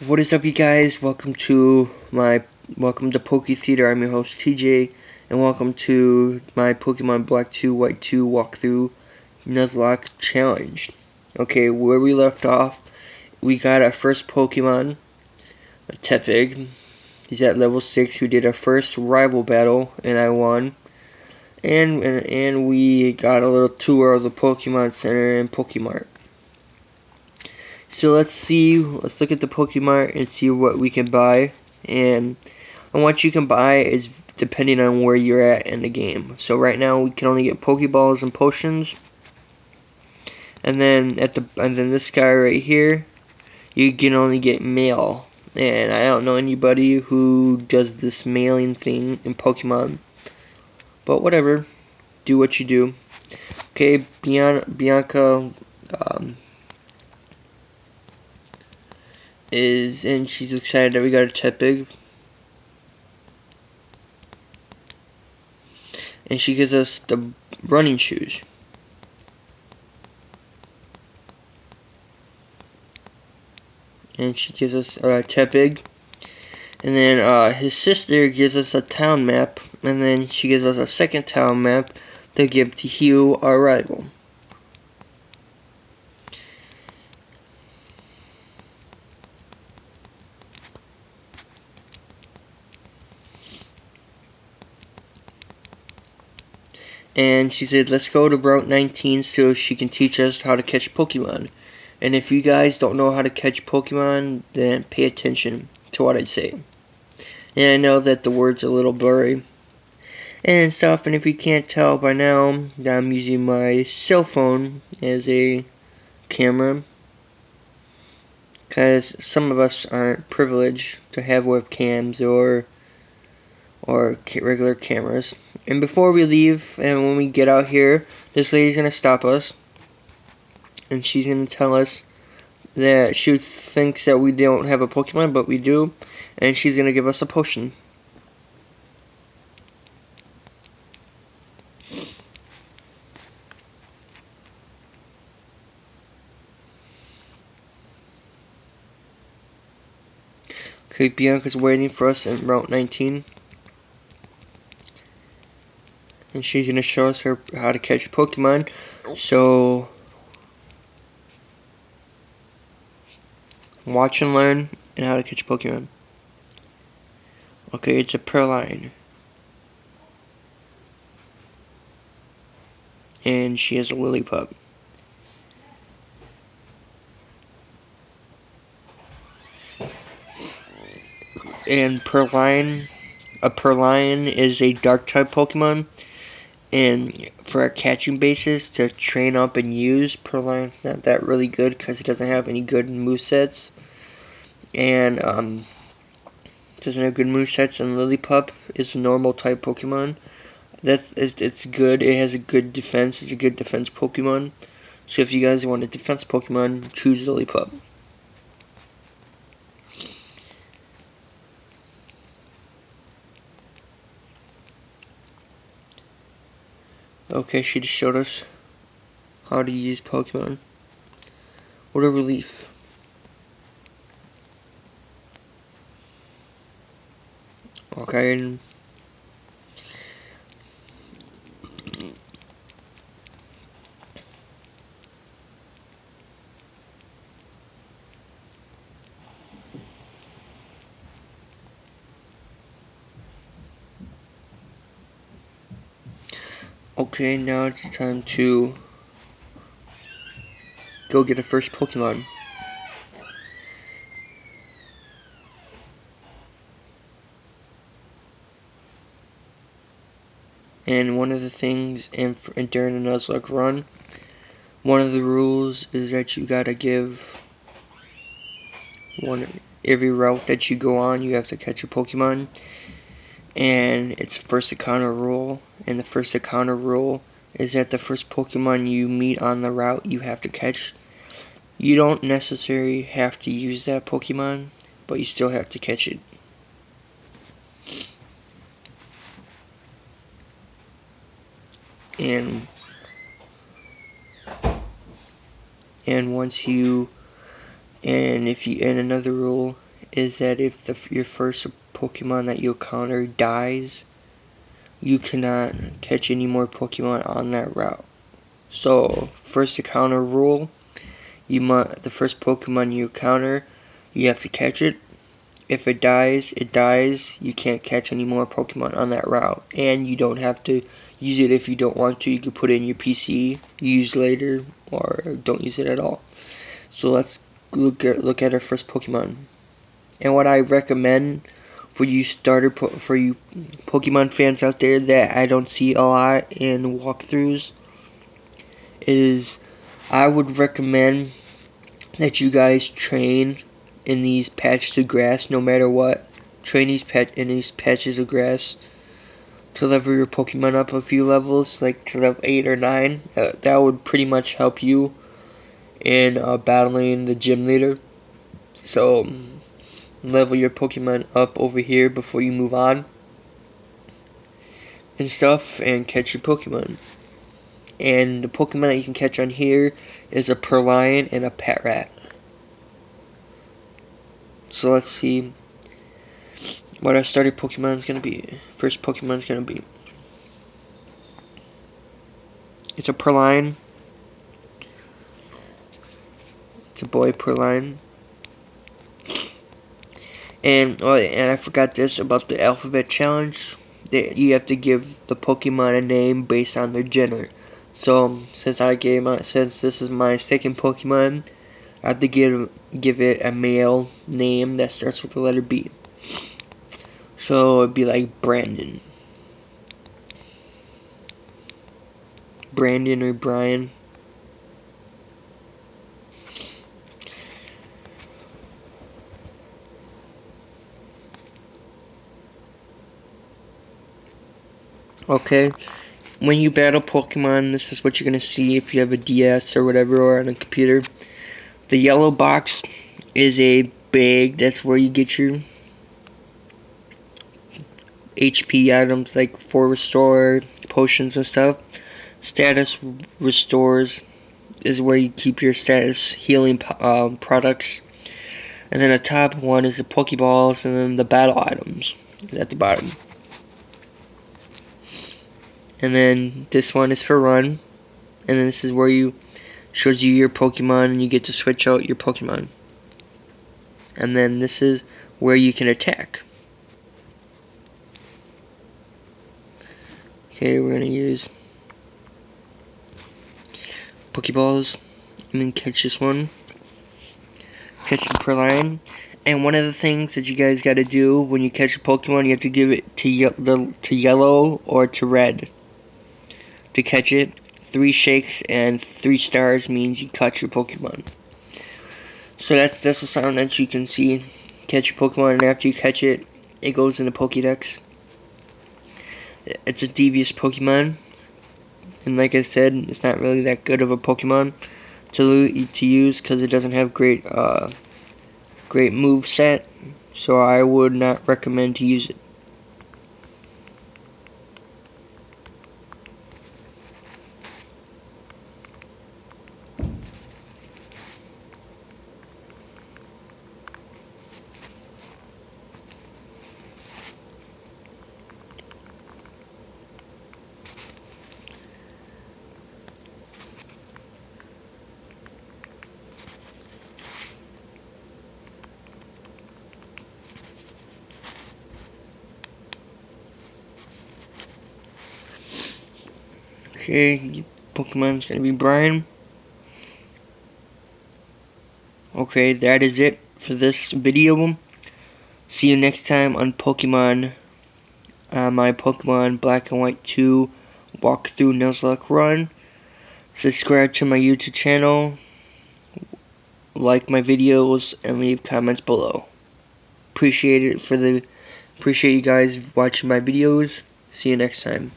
What is up, you guys? Welcome to poketheater. I'm your host TJ, and welcome to my Pokemon Black 2 White 2 walkthrough Nuzlocke challenge. Okay, where we left off, we got our first Pokemon, a Tepig. He's at level 6. We did our first rival battle, and I won. And we got a little tour of the Pokemon Center and Pokemart. So let's look at the Pokemart and see what we can buy. And what you can buy is depending on where you're at in the game. So right now we can only get Pokeballs and potions. And then this guy right here, you can only get mail. And I don't know anybody who does this mailing thing in Pokemon. But whatever, do what you do. Okay, Bianca and she's excited that we got a Tepig. And she gives us the running shoes. And she gives us Tepig. And then his sister gives us a town map. And then she gives us a second town map to give to Hugh, our rival. And she said, let's go to Route 19 so she can teach us how to catch Pokemon. And if you guys don't know how to catch Pokemon, then pay attention to what I say. And I know that the words are a little blurry and stuff, and if you can't tell by now, I'm using my cell phone as a camera, because some of us aren't privileged to have webcams or regular cameras. And before we leave, and when we get out here, this lady's gonna stop us, and she's gonna tell us that she thinks that we don't have a Pokemon, but we do, and she's gonna give us a potion. Okay, Bianca's waiting for us in Route 19. And she's gonna show us how to catch Pokemon. So watch and learn and how to catch Pokemon. Okay, it's a Perline. And she has a Lillipup. And a Perline is a dark type Pokemon. And for a catching basis to train up and use, Perline's not that really good because it doesn't have any good movesets. And doesn't have good movesets, and Lillipup is a normal type Pokemon. It's good. It has a good defense. It's a good defense Pokemon. So if you guys want a defense Pokemon, choose Lillipup. Okay, she just showed us how to use Pokemon. What a relief. Okay, and okay, now it's time to go get a first Pokemon. And one of the things during the Nuzlocke run, one of the rules is that you gotta give every route that you go on, you have to catch a Pokemon. And it's first encounter rule. And the first encounter rule is that the first Pokemon you meet on the route you have to catch. You don't necessarily have to use that Pokemon, but you still have to catch it. And once you and another rule is that if your first Pokemon that you encounter dies, you cannot catch any more Pokemon on that route. So, first encounter rule, the first Pokemon you encounter, you have to catch it. If it dies, it dies. You can't catch any more Pokemon on that route. And you don't have to use it if you don't want to. You can put it in your PC, use later, or don't use it at all. So let's look at our first Pokemon. And what I recommend for you Pokemon fans out there that I don't see a lot in walkthroughs is I would recommend that you guys train in these patches of grass no matter what. Train in these patches of grass to level your Pokemon up a few levels, like to level 8 or 9. That would pretty much help you in battling the gym leader. So level your Pokemon up over here before you move on and stuff, and catch your Pokemon. And the Pokemon that you can catch on here is a Perlion and a Patrat. So let's see what our starter Pokemon is going to be. First Pokemon is going to be, it's a Perlion. It's a boy Perlion. And I forgot this about the alphabet challenge. You have to give the Pokemon a name based on their gender. So since this is my second Pokemon, I have to give it a male name that starts with the letter B. So it'd be like Brandon or Brian. Okay, when you battle Pokemon, this is what you're gonna see if you have a DS or whatever, or on a computer. The yellow box is a bag. That's where you get your HP items like for restore, potions and stuff. Status restores is where you keep your status healing products. And then the top one is the Pokeballs, and then the battle items is at the bottom. And then this one is for run, and then this is where you shows you your Pokemon, and you get to switch out your Pokemon. And then this is where you can attack. Okay, we're gonna use Pokeballs, and then catch this one. Catch the Perlion. And one of the things that you guys gotta do when you catch a Pokemon, you have to give it to yellow or to red to catch it. 3 shakes and 3 stars means you caught your Pokemon. So that's the sound that you can see. Catch your Pokemon, and after you catch it, it goes in the Pokédex. It's a devious Pokemon, and like I said, it's not really that good of a Pokemon to use because it doesn't have great move set. So I would not recommend to use it. Okay, Pokemon's gonna be Brian. Okay, that is it for this video. See you next time on Pokemon, my Pokemon Black and White 2 walkthrough Nuzlocke run. Subscribe to my YouTube channel, like my videos, and leave comments below. Appreciate you guys watching my videos. See you next time.